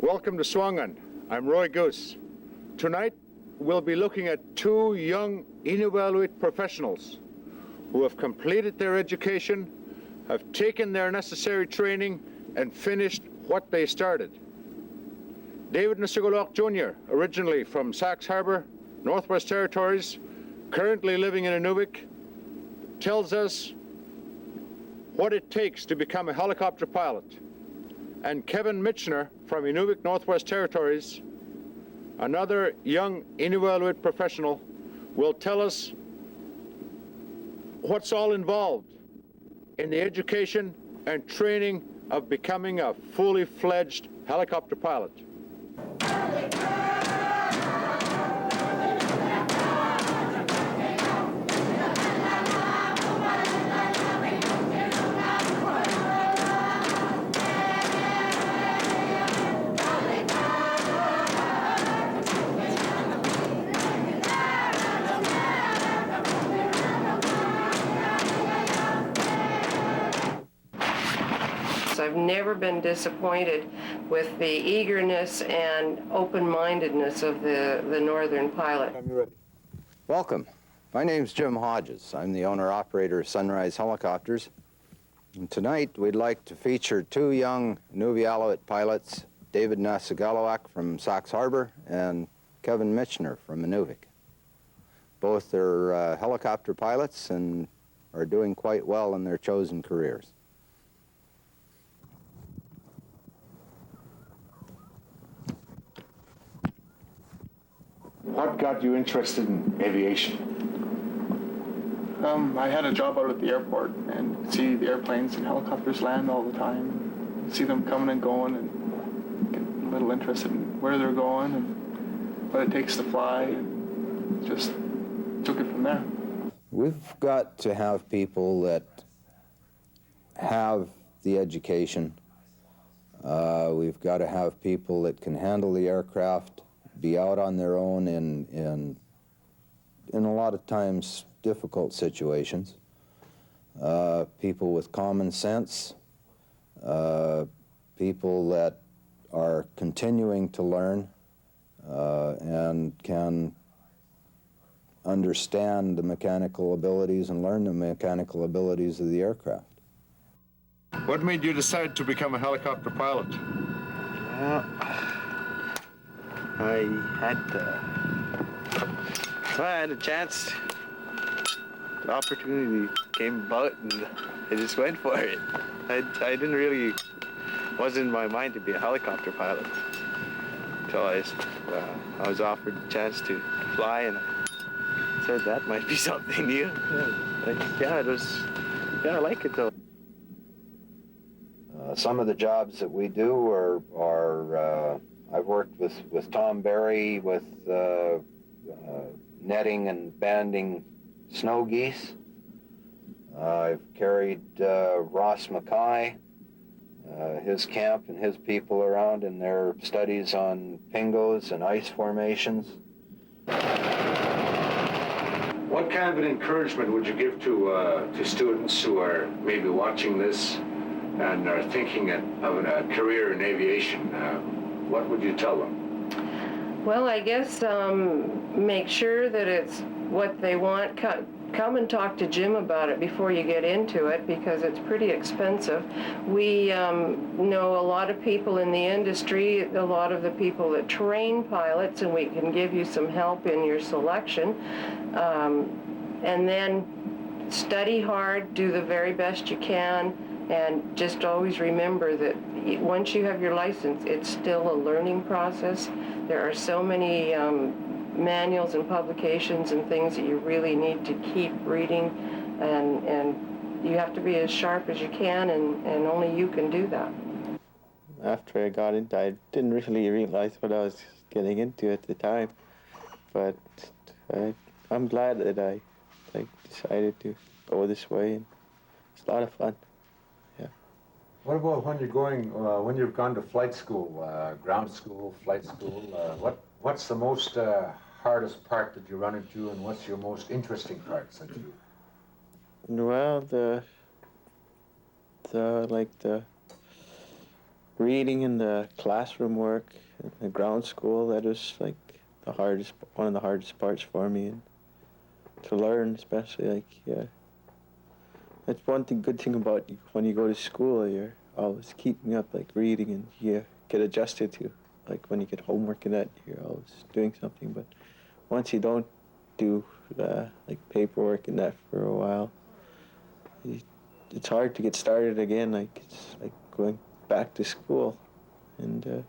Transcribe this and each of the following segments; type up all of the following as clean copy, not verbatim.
Welcome to SUAANGAN. I'm Roy Goose. Tonight, we'll be looking at two young Inuvialuit professionals who have completed their education, have taken their necessary training, and finished what they started. David Nasogaluak Jr., originally from Sax Harbor, Northwest Territories, currently living in Inuvik, tells us what it takes to become a helicopter pilot. And Kevin Mitchener from Inuvik, Northwest Territories, another young Inuvialuit professional, will tell us what's all involved in the education and training of becoming a fully fledged helicopter pilot. I've never been disappointed with the eagerness and open-mindedness of the northern pilot. Welcome. My name's Jim Hodges. I'm the owner-operator of Sunrise Helicopters. And tonight we'd like to feature two young Inuvialuit pilots, David Nasogaluak from Sax Harbor and Kevin Mitchener from Inuvik. Both are helicopter pilots and are doing quite well in their chosen careers. What got you interested in aviation? I had a job out at the airport and see the airplanes and helicopters land all the time. See them coming and going and get a little interested in where they're going and what it takes to fly, and just took it from there. We've got to have people that have the education. We've got to have people that can handle the aircraft, be out on their own in a lot of times difficult situations. People with common sense, people that are continuing to learn and can understand the mechanical abilities and learn the mechanical abilities of the aircraft. What made you decide to become a helicopter pilot? I had a chance. The opportunity came about and I just went for it. I didn't really, wasn't in my mind to be a helicopter pilot until I was offered the chance to fly, and I said that might be something new. Yeah, I like it though. Some of the jobs that we do are I've worked with Tom Berry with netting and banding snow geese. I've carried Ross Mackay, his camp and his people around in their studies on pingos and ice formations. What kind of an encouragement would you give to students who are maybe watching this and are thinking of a career in aviation? What would you tell them? Well, I guess make sure that it's what they want. Come and talk to Jim about it before you get into it, because it's pretty expensive. We know a lot of people in the industry, a lot of the people that train pilots, and we can give you some help in your selection. And then study hard, do the very best you can, and just always remember that once you have your license, it's still a learning process. There are so many manuals and publications and things that you really need to keep reading, and you have to be as sharp as you can, and only you can do that. After I got into it, I didn't really realize what I was getting into at the time, but I'm glad that I decided to go this way, and it's a lot of fun. Yeah. What about when you're going, when you've gone to flight school, ground school, flight school? What's the most hardest part that you run into, and what's your most interesting parts that you? Well, reading in the classroom work, the ground school, that was like one of the hardest parts for me, and to learn, especially, like, yeah. That's one good thing about when you go to school, you're always keeping up, like, reading, and you get adjusted to, like, when you get homework and that, you're always doing something, but once you don't do, like, paperwork and that for a while, it's hard to get started again, like, it's like going back to school, and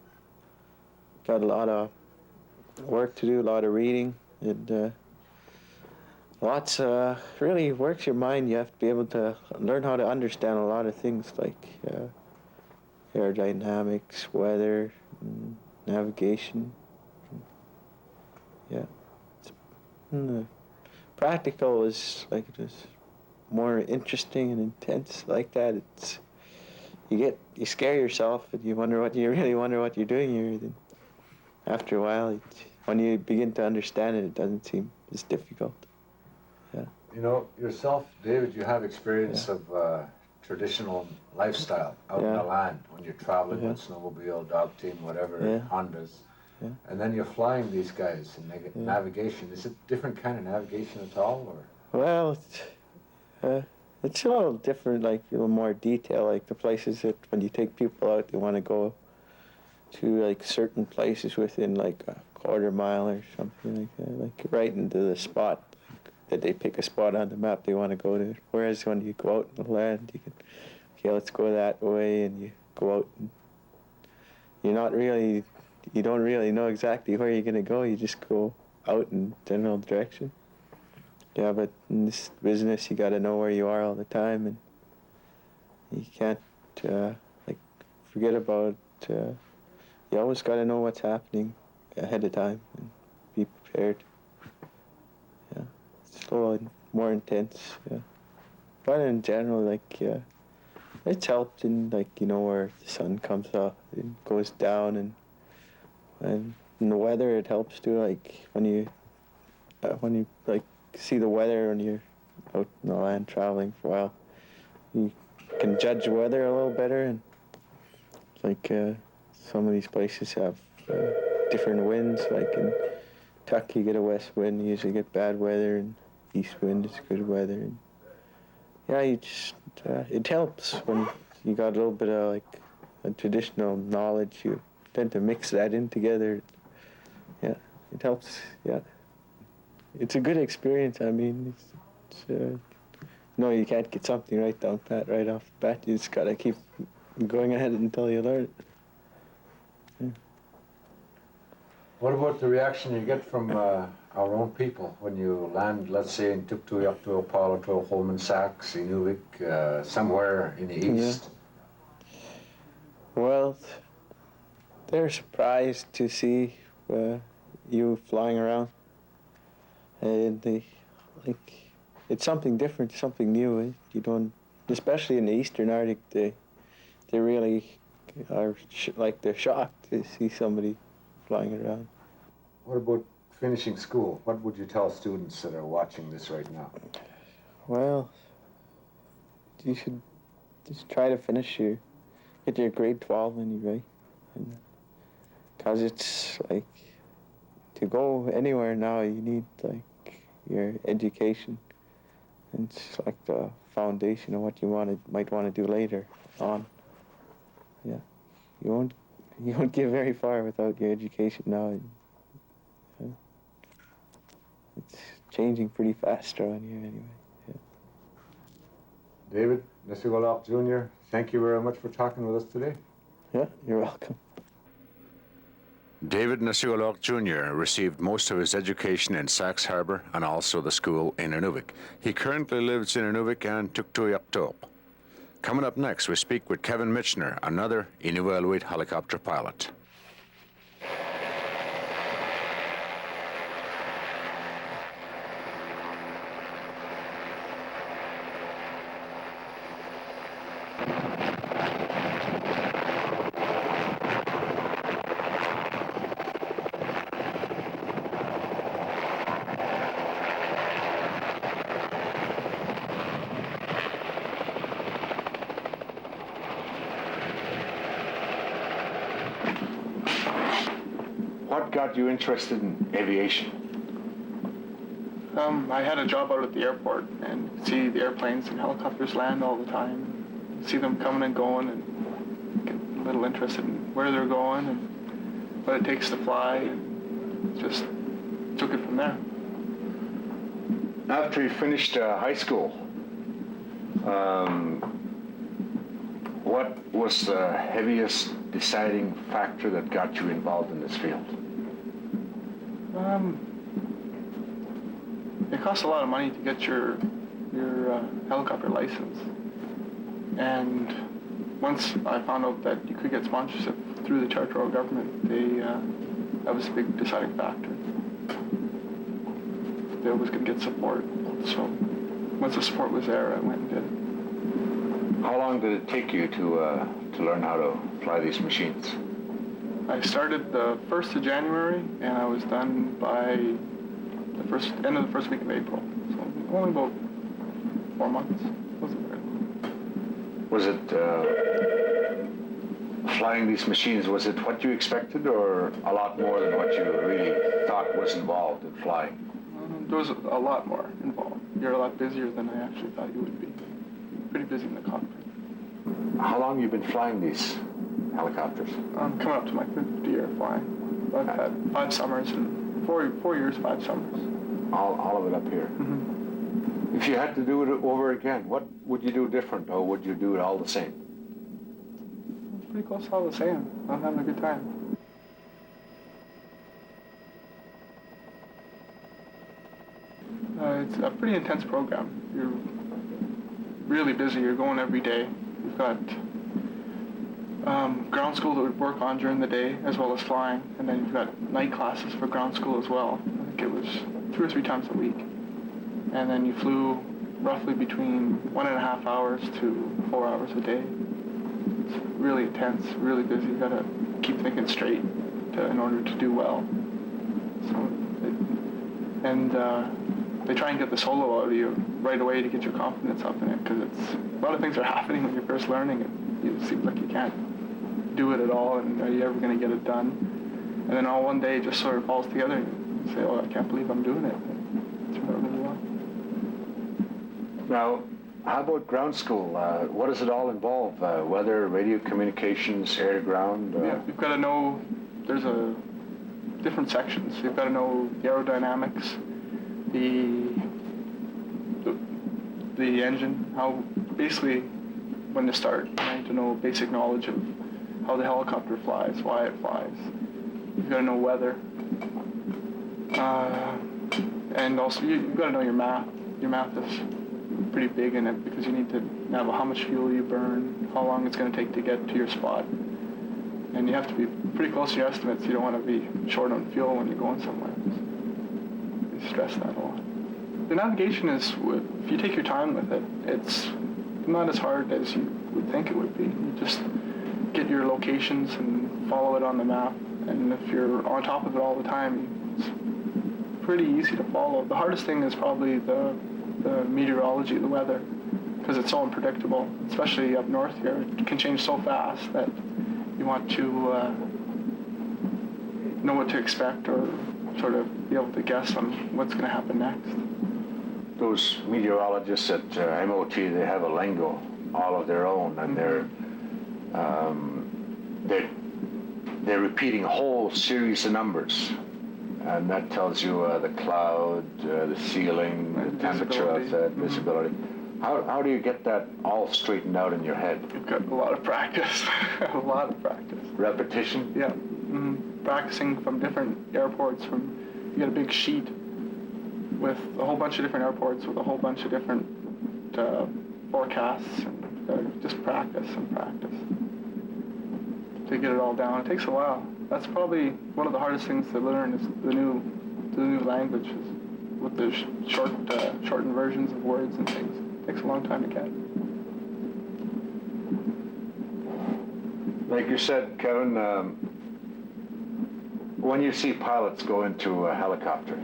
got a lot of work to do, a lot of reading, and lots really works your mind. You have to be able to learn how to understand a lot of things like aerodynamics, weather, navigation. Yeah. Practical is like just more interesting and intense like that. It's you scare yourself and you really wonder what you're doing here. Then after a while, when you begin to understand it, it doesn't seem as difficult. Yeah. You know, yourself, David, you have experience of traditional lifestyle out in the land when you're traveling with snowmobile, dog team, whatever, Hondas. Yeah. And then you're flying these guys in navigation. Is it different kind of navigation at all, or? Well, it's a little different, like a little more detail. Like the places that when you take people out, they want to go to like certain places within like a quarter mile or something like that, like right into the spot that they pick a spot on the map they want to go to. Whereas when you go out in the land, you can, okay, let's go that way, and you go out and you don't really know exactly where you're going to go. You just go out in general direction. Yeah, but in this business, you got to know where you are all the time, and you can't like forget about. You always got to know what's happening ahead of time and be prepared. Yeah, it's a little more intense. Yeah, but in general, like it's helped in like where the sun comes up and goes down, and in the weather it helps too. Like when you like see the weather when you're out in the land traveling for a while, you can judge the weather a little better, and like some of these places have different winds. Like in Kentucky, you get a west wind, you usually get bad weather, and east wind is good weather. And yeah, you just it helps when you got a little bit of like a traditional knowledge. You tend to mix that in together. Yeah, it helps. Yeah, it's a good experience. I mean, it's no, you can't get something right down pat right off the bat. You just gotta keep going ahead until you learn it. Yeah. What about the reaction you get from our own people when you land, let's say, in Tuktoyakto, Palato, Holman Sachs, Inuvik, somewhere in the east? Well, they're surprised to see you flying around, and it's something different, something new. You don't, especially in the Eastern Arctic, they really are they're shocked to see somebody flying around. What about finishing school? What would you tell students that are watching this right now? Well, you should just try to get your grade 12 anyway, because it's like to go anywhere now you need like your education, and it's like the foundation of what you might want to do later on. Yeah, you won't get very far without your education now. It's changing pretty fast around here anyway. Yeah. David Nasogaluak Jr., thank you very much for talking with us today. Yeah, you're welcome. David Nasogaluak Jr. received most of his education in Sax Harbor and also the school in Inuvik. He currently lives in Inuvik and Tuktoyakto. Coming up next, we speak with Kevin Mitchener, another Inuvialuit helicopter pilot. what got you interested in aviation? I had a job out at the airport and see the airplanes and helicopters land all the time. See them coming and going and get a little interested in where they're going and what it takes to fly, and just took it from there. After you finished high school, what was the heaviest deciding factor that got you involved in this field? It costs a lot of money to get your helicopter license, and once I found out that you could get sponsorship through the territorial government, that was a big deciding factor. They was going to get support, so once the support was there, I went and did it. How long did it take you to learn how to fly these machines? I started the 1st of January, and I was done by the end of the first week of April. So only about 4 months. Wasn't very long. Was it flying these machines? Was it what you expected, or a lot more than what you really thought was involved in flying? There was a lot more involved. You're a lot busier than I actually thought you would be. Pretty busy in the cockpit. How long have you been flying these helicopters? I'm coming up to my 5th year flying. I've had 5 summers and 4 years, 5 summers. All of it up here. Mm-hmm. If you had to do it over again, what would you do different, or would you do it all the same? Pretty close to all the same. I'm having a good time. It's a pretty intense program. You're really busy. You're going every day. We've got ground school that we work on during the day, as well as flying, and then you've got night classes for ground school as well. I think it was 2 or 3 times a week. And then you flew roughly between 1.5 hours to 4 hours a day. It's really intense, really busy. You gotta keep thinking straight in order to do well. They try and get the solo out of you right away to get your confidence up in it, because a lot of things are happening when you're first learning it. It seems like you can't do it at all, and are you ever going to get it done? And then all one day it just sort of falls together, and you say, oh, I can't believe I'm doing it. And it turned out really well. Now, how about ground school? What does it all involve? Weather, radio communications, air to ground? Yeah, you've got to know, there's different sections. You've got to know the aerodynamics, the engine, how basically when to start. You need to know basic knowledge of how the helicopter flies, why it flies. You've got to know weather, and also you've got to know your math. Your math is pretty big in it, because you need to know how much fuel you burn, how long it's going to take to get to your spot, and you have to be pretty close to your estimates. You don't want to be short on fuel when you're going somewhere. You stress that a lot. The navigation is, if you take your time with it, it's not as hard as you would think it would be. You just get your locations and follow it on the map, and if you're on top of it all the time, it's pretty easy to follow. The hardest thing is probably the meteorology, the weather, because it's so unpredictable, especially up north here. It can change so fast that you want to know what to expect, or sort of be able to guess on what's going to happen next. Those meteorologists at MOT, they have a lingo all of their own, and they're repeating a whole series of numbers, and that tells you the cloud, the ceiling, the temperature outside, visibility. How do you get that all straightened out in your head? You've got a lot of practice. A lot of practice. Repetition? Yeah. Practicing from different airports. You get a big sheet with a whole bunch of different airports with a whole bunch of different forecasts, and just practice and practice to get it all down. It takes a while. That's probably one of the hardest things to learn, is the new languages with the shortened versions of words and things. It takes a long time to get. Like you said, Kevin, when you see pilots go into a helicopter,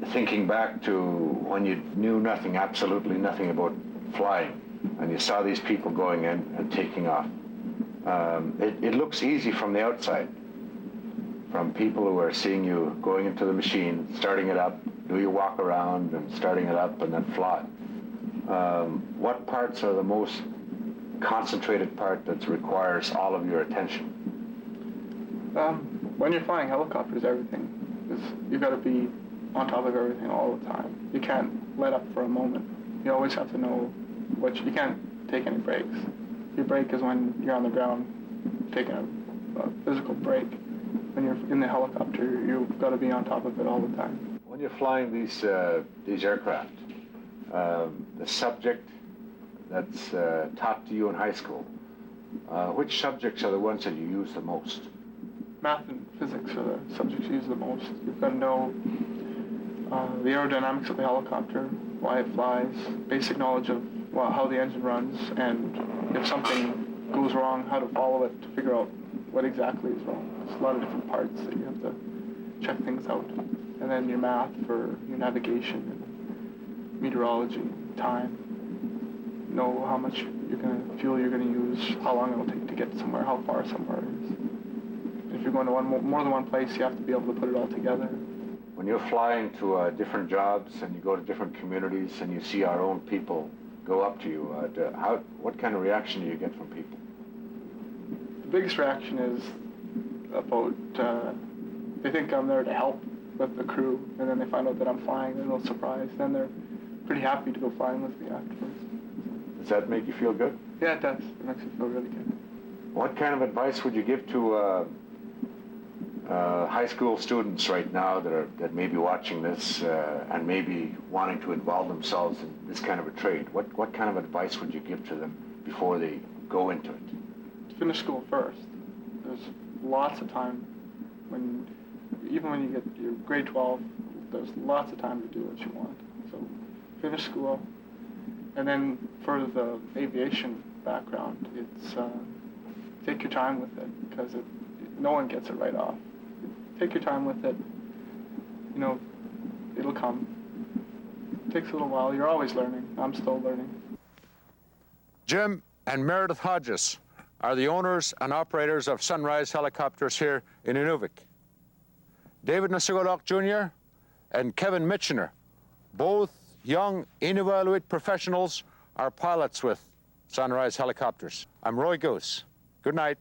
thinking back to when you knew nothing, absolutely nothing about flying, and you saw these people going in and taking off, It looks easy from the outside, from people who are seeing you going into the machine, starting it up, do your walk around and starting it up and then fly. What parts are the most concentrated part that requires all of your attention? When you're flying helicopters, everything is, you've got to be on top of everything all the time. You can't let up for a moment. You always have to know you can't take any breaks. Your break is when you're on the ground taking a physical break. When you're in the helicopter, you've got to be on top of it all the time. When you're flying these aircraft, the subject that's taught to you in high school, which subjects are the ones that you use the most? Math and physics are the subjects you use the most. You've got to know the aerodynamics of the helicopter, why it flies, basic knowledge of how the engine runs, and if something goes wrong, how to follow it to figure out what exactly is wrong. There's a lot of different parts that you have to check things out. And then your math for your navigation and meteorology, time. Know how much fuel you're going to use, how long it will take to get somewhere, how far somewhere is. If you're going to more than one place, you have to be able to put it all together. When you're flying to different jobs and you go to different communities and you see our own people go up to you, what kind of reaction do you get from people? The biggest reaction is about, they think I'm there to help with the crew, and then they find out that I'm flying, they're a little surprised, then they're pretty happy to go flying with me afterwards. Does that make you feel good? Yeah, it does. It makes me feel really good. What kind of advice would you give to high school students right now that may be watching this and maybe wanting to involve themselves in this kind of a trade? What kind of advice would you give to them before they go into it? Finish school first. There's lots of time even when you get your grade 12, there's lots of time to do what you want. So finish school, and then for the aviation background, it's take your time with it, because no one gets it right off. Take your time with it. You know, it'll come. It takes a little while. You're always learning. I'm still learning. Jim and Meredith Hodges are the owners and operators of Sunrise Helicopters here in Inuvik. David Nasogaluak Jr. and Kevin Mitchener, both young Inuvialuit professionals, are pilots with Sunrise Helicopters. I'm Roy Goose. Good night.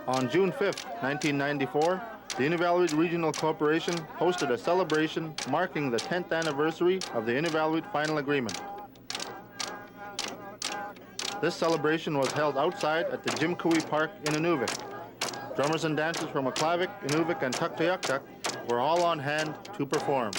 On June 5th, 1994, the Inuvialuit Regional Corporation hosted a celebration marking the 10th anniversary of the Inuvialuit Final Agreement. This celebration was held outside at the Jim Cooey Park in Inuvik. Drummers and dancers from Aklavik, Inuvik, and Tuktoyaktuk were all on hand to perform.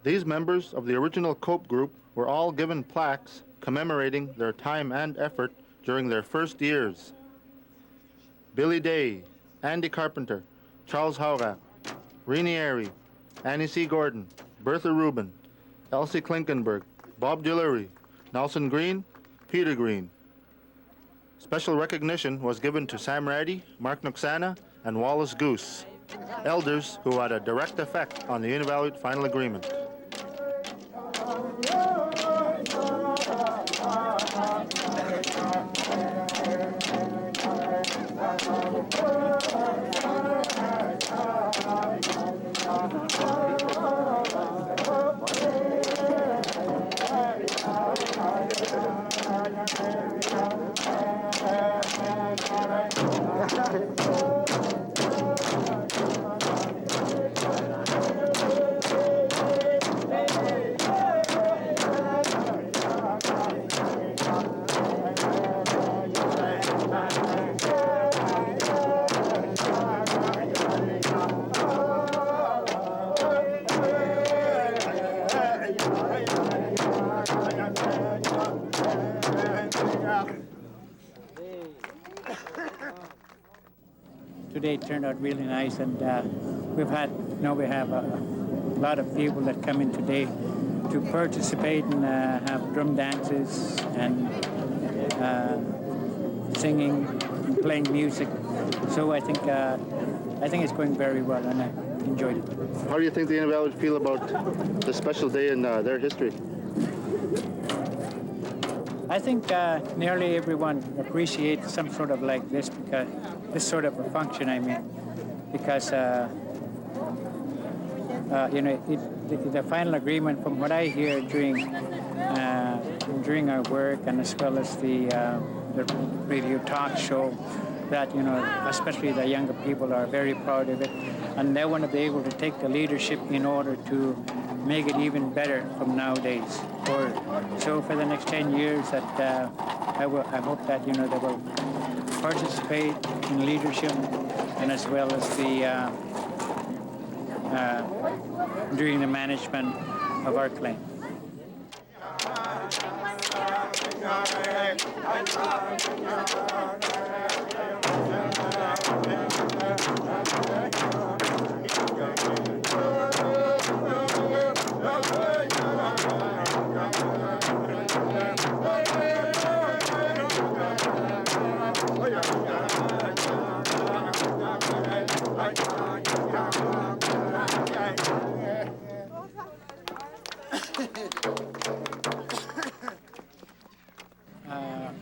These members of the original Cope group were all given plaques commemorating their time and effort during their first years. Billy Day, Andy Carpenter, Charles Hauga, Rini Airy, Annie C. Gordon, Bertha Rubin, Elsie Klinkenberg, Bob Dillery, Nelson Green, Peter Green. Special recognition was given to Sam Raddy, Mark Noxana, and Wallace Goose, elders who had a direct effect on the Inuvialuit Final Agreement. Today turned out really nice, and we have a lot of people that come in today to participate and have drum dances and singing and playing music. So I think it's going very well, and I enjoyed it. How do you think the Inuvialuit feel about this special day in their history? I think nearly everyone appreciates some sort of like this, because this sort of a function, I mean, because the final agreement, from what I hear during our work and as well as the radio talk show, that especially the younger people are very proud of it, and they want to be able to take the leadership in order to make it even better from nowadays. So for the next 10 years, that I hope that they will participate in leadership, and as well as the during the management of our claim.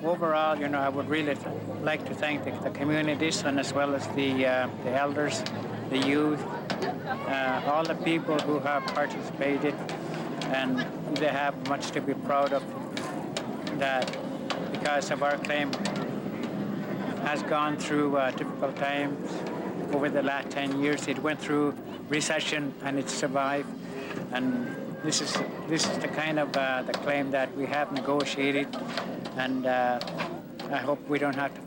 Overall, I would really like to thank the communities, and as well as the elders, the youth, all the people who have participated, and they have much to be proud of. That because of our claim has gone through difficult times over the last 10 years. It went through recession and it survived, and this is the kind of the claim that we have negotiated, and I hope we don't have to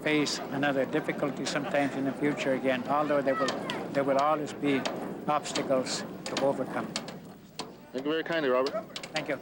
face another difficulty sometimes in the future again, although there will always be obstacles to overcome. Thank you very kindly, Robert. Thank you.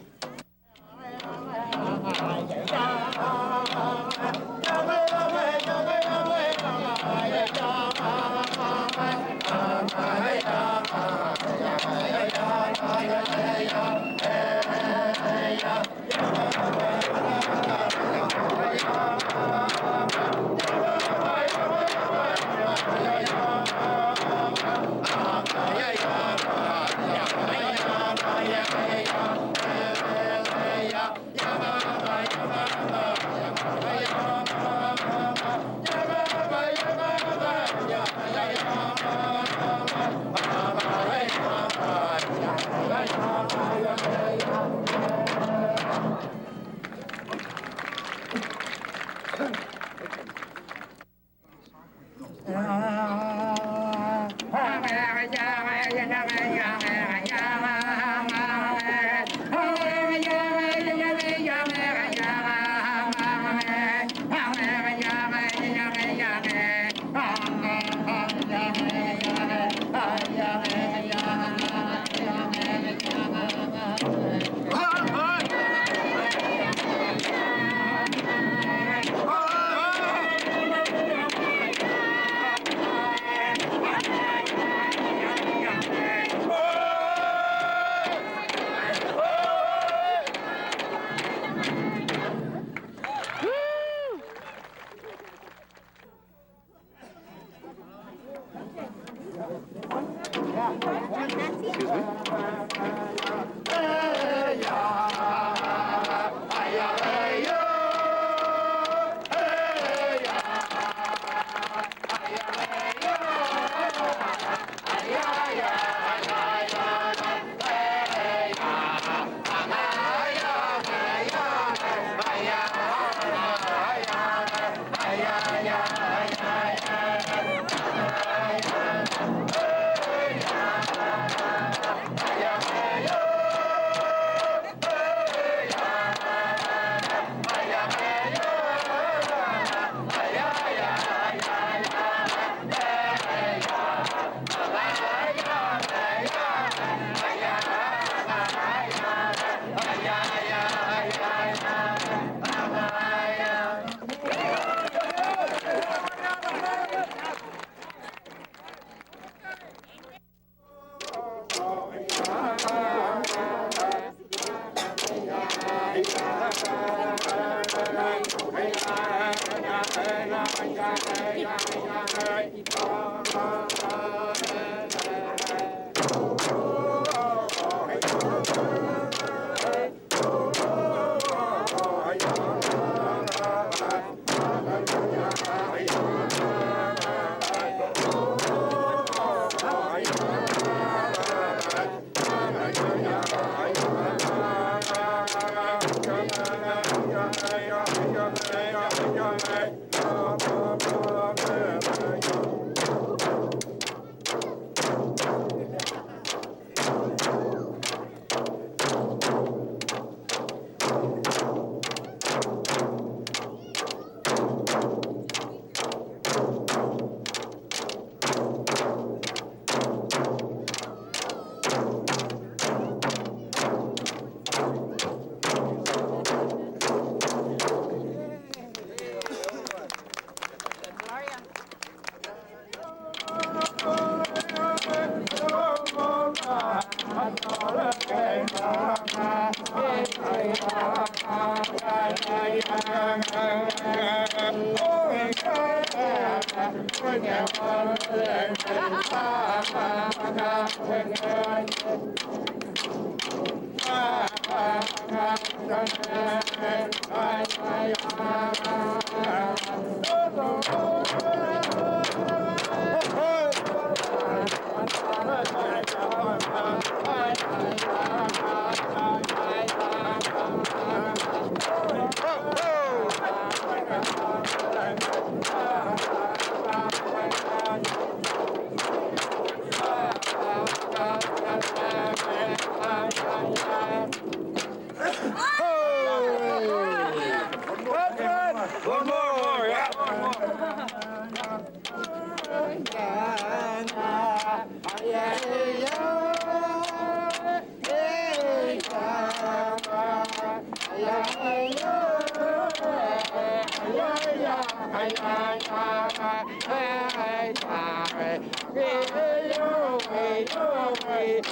Ay,